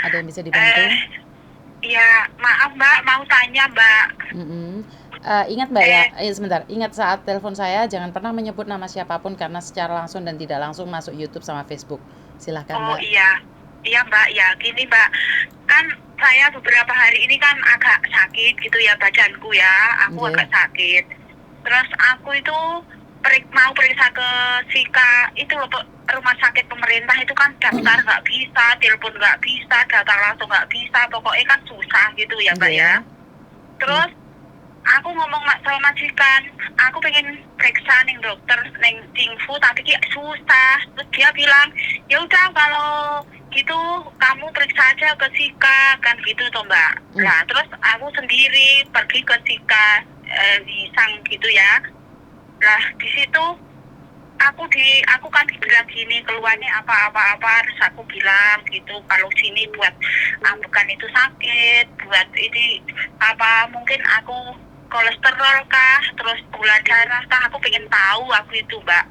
Ada yang bisa dibantu? Ya, maaf Mbak, mau tanya Mbak. Ingat Mbak ya, sebentar. Ingat saat telepon saya jangan pernah menyebut nama siapapun karena secara langsung dan tidak langsung masuk YouTube sama Facebook. Silahkan Oh Mbak. iya, iya Mbak, ya gini Mbak. Kan saya beberapa hari ini kan agak sakit gitu ya badanku ya. Aku Oke. agak sakit. Terus aku itu mau periksa ke Sika itu loh, rumah sakit pemerintah itu kan daftar nggak bisa, telepon nggak bisa, datang langsung nggak bisa. Pokoknya kan susah gitu ya Mbak ya. Oke. Terus aku ngomong sama majikan, aku pengen periksa nih dokter neng Cingfu tapi susah. Terus dia bilang, ya udah kalau gitu kamu periksa aja ke Sika kan gitu toh Mbak. Nah terus aku sendiri pergi ke Sika di Sang gitu ya. Nah di situ aku kan bilang gini, keluarnya apa terus aku bilang gitu kalau sini buat bukan itu sakit, buat ini apa mungkin aku kolesterol kah, terus gula darah kah, aku pengen tahu aku itu Mbak.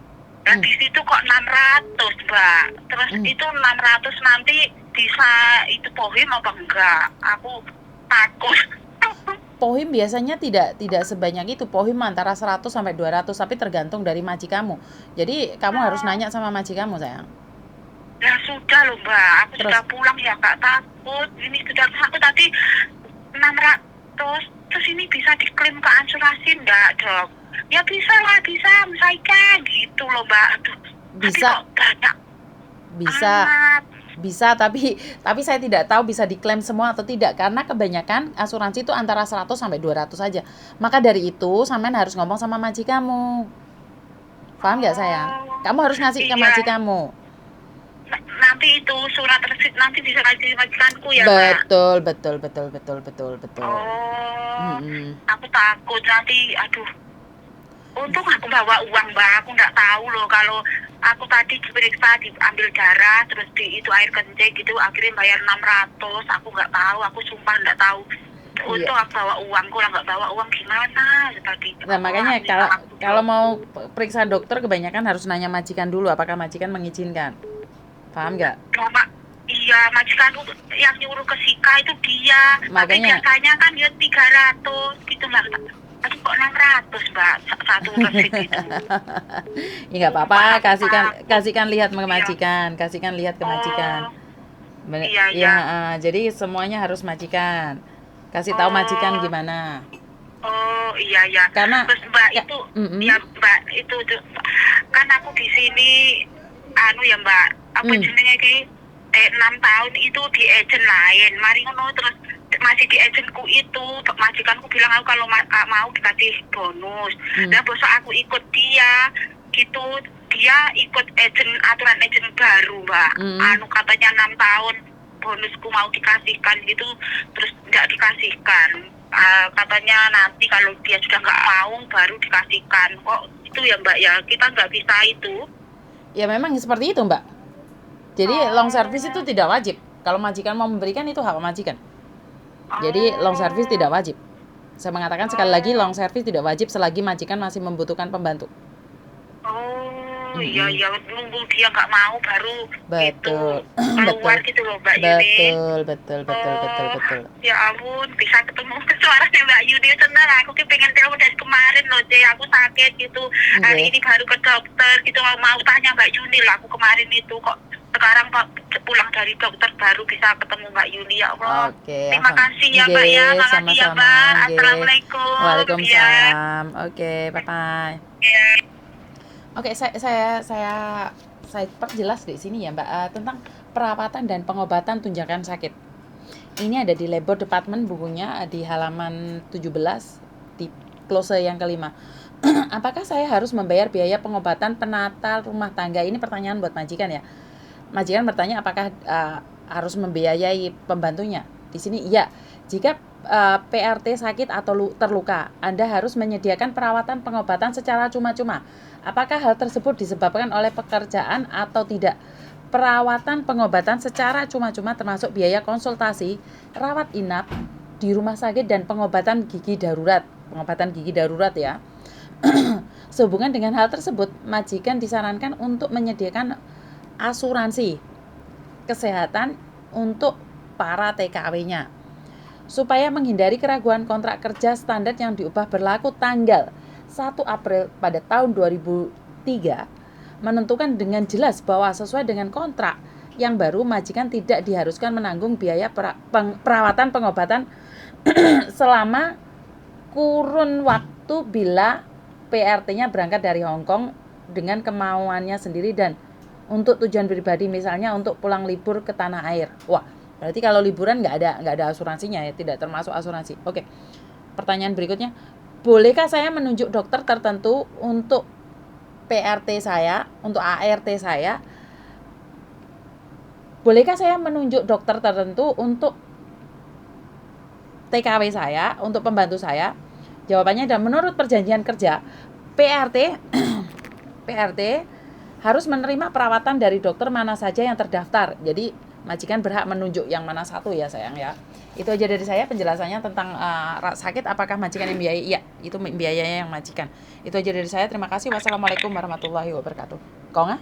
Dan di situ kok 600 Mbak, terus itu 600 nanti bisa itu pohim apa enggak, aku takut. Pohim biasanya tidak sebanyak itu. Pohim antara 100 sampai 200 tapi tergantung dari majikamu. Jadi kamu harus nanya sama majikamu sayang. Ya sudah loh Mbak, aku Terus sudah pulang ya Kak, takut. Ini sudah aku tadi 600, terus ini bisa diklaim ke asuransi enggak dok? Ya bisa lah, bisa misalkan gitu loh Mbak. Aduh, tapi bisa kok banyak bisa amat. bisa tapi saya tidak tahu bisa diklaim semua atau tidak karena kebanyakan asuransi itu antara 100 sampai 200 saja. Maka dari itu sampean harus ngomong sama majikamu. Paham nggak sayang? Oh, Kamu harus ngasih ke iya. majikamu. Nanti itu surat resit nanti bisa kasih majikanku ya Mbak? Betul, betul, betul, betul, betul, betul. Oh, Mm-mm. aku takut nanti, aduh. Untung aku bawa uang Mbak, aku nggak tahu loh kalau aku tadi diperiksa, diambil darah, terus itu air kencing gitu, akhirnya bayar 600, aku nggak tahu, aku sumpah nggak tahu. Iya. Untung aku bawa uang, kalau nggak bawa uang gimana tadi. Nah, Oh, makanya aku minta aku kalau mau periksa dokter kebanyakan harus nanya majikan dulu apakah majikan mengizinkan. Paham nggak? Mama, iya majikanku yang nyuruh ke Sika itu dia, tapi Makanya biasanya kan dia 300 gitu Mbak. Aduh kok 600 Mbak, satu resit itu. ya nggak apa-apa, Aku takut. kasihkan lihat ke Iya. majikan, kasihkan lihat ke majikan. Oh, iya Ya, iya. jadi semuanya harus majikan. Kasih tahu majikan Oh, gimana. oh iya iya. Karena Terus Mbak ya, itu, ya Mbak itu tuh, kan aku di sini anu ya Mbak, apa jenenge ki 6 tahun itu di agent lain. Mari ngono terus masih di agentku itu, majikanku bilang aku kalau mau dikasih bonus. Nah, besok aku ikut dia gitu, dia ikut aturan agent baru Mbak. Anu katanya 6 tahun bonusku mau dikasihkan gitu, terus nggak dikasihkan. Katanya nanti kalau dia sudah nggak mau baru dikasihkan. Kok itu ya Mbak ya, kita nggak bisa itu. ya memang seperti itu Mbak. Jadi long service itu tidak wajib. Kalau majikan mau memberikan itu hak majikan. Jadi long service tidak wajib. Saya mengatakan sekali lagi long service tidak wajib selagi majikan masih membutuhkan pembantu. Oh iya iya, nunggu dia nggak mau baru itu Betul. keluar Betul. gitu loh Mbak Yuni. Betul, betul, betul, betul, Oh betul. ya ampun, bisa ketemu suaranya Mbak Yuni, senang aku ki pengen telepon dari kemarin loh Jay, aku sakit gitu hari Oke. ini baru ke dokter gitu, mau tanya Mbak Yuni lah, aku kemarin itu kok sekarang Pak pulang dari dokter baru bisa ketemu Mbak Yuni. Ya Allah, Oke, terima kasih ya Mbak ya, nggih, makasih ya sama-sama, Mbak. nggih. Assalamualaikum ya. Waalaikumsalam. Oke, bye-bye. Ya. Oke, saya perjelas di sini ya, Mbak, tentang perawatan dan pengobatan tunjangan sakit. Ini ada di Labor Department bukunya di halaman 17 di klase yang kelima. Apakah saya harus membayar biaya pengobatan penata rumah tangga? Ini pertanyaan buat majikan ya. Majikan bertanya apakah harus membiayai pembantunya. Di sini iya. Jika PRT sakit atau terluka, Anda harus menyediakan perawatan pengobatan secara cuma-cuma. Apakah hal tersebut disebabkan oleh pekerjaan atau tidak? Perawatan pengobatan secara cuma-cuma termasuk biaya konsultasi, rawat inap di rumah sakit dan pengobatan gigi darurat. Pengobatan gigi darurat ya. Sehubungan dengan hal tersebut, majikan disarankan untuk menyediakan asuransi kesehatan untuk para TKW-nya. Supaya menghindari keraguan kontrak kerja standar yang diubah berlaku tanggal 1 April pada tahun 2003, menentukan dengan jelas bahwa sesuai dengan kontrak yang baru, majikan tidak diharuskan menanggung biaya perawatan pengobatan selama kurun waktu bila PRT-nya berangkat dari Hong Kong dengan kemauannya sendiri dan untuk tujuan pribadi, misalnya untuk pulang libur ke tanah air. Wah, berarti kalau liburan nggak ada asuransinya ya, tidak termasuk asuransi. Oke, pertanyaan berikutnya, bolehkah saya menunjuk dokter tertentu untuk PRT saya, untuk ART saya? Bolehkah saya menunjuk dokter tertentu untuk TKW saya, untuk pembantu saya? Jawabannya adalah menurut perjanjian kerja, PRT harus menerima perawatan dari dokter mana saja yang terdaftar. Jadi majikan berhak menunjuk yang mana satu ya sayang ya. Itu aja dari saya penjelasannya tentang sakit apakah majikan yang biayai. Iya, itu biayanya yang majikan. Itu aja dari saya. Terima kasih. Wassalamualaikum warahmatullahi wabarakatuh. Kau nggak?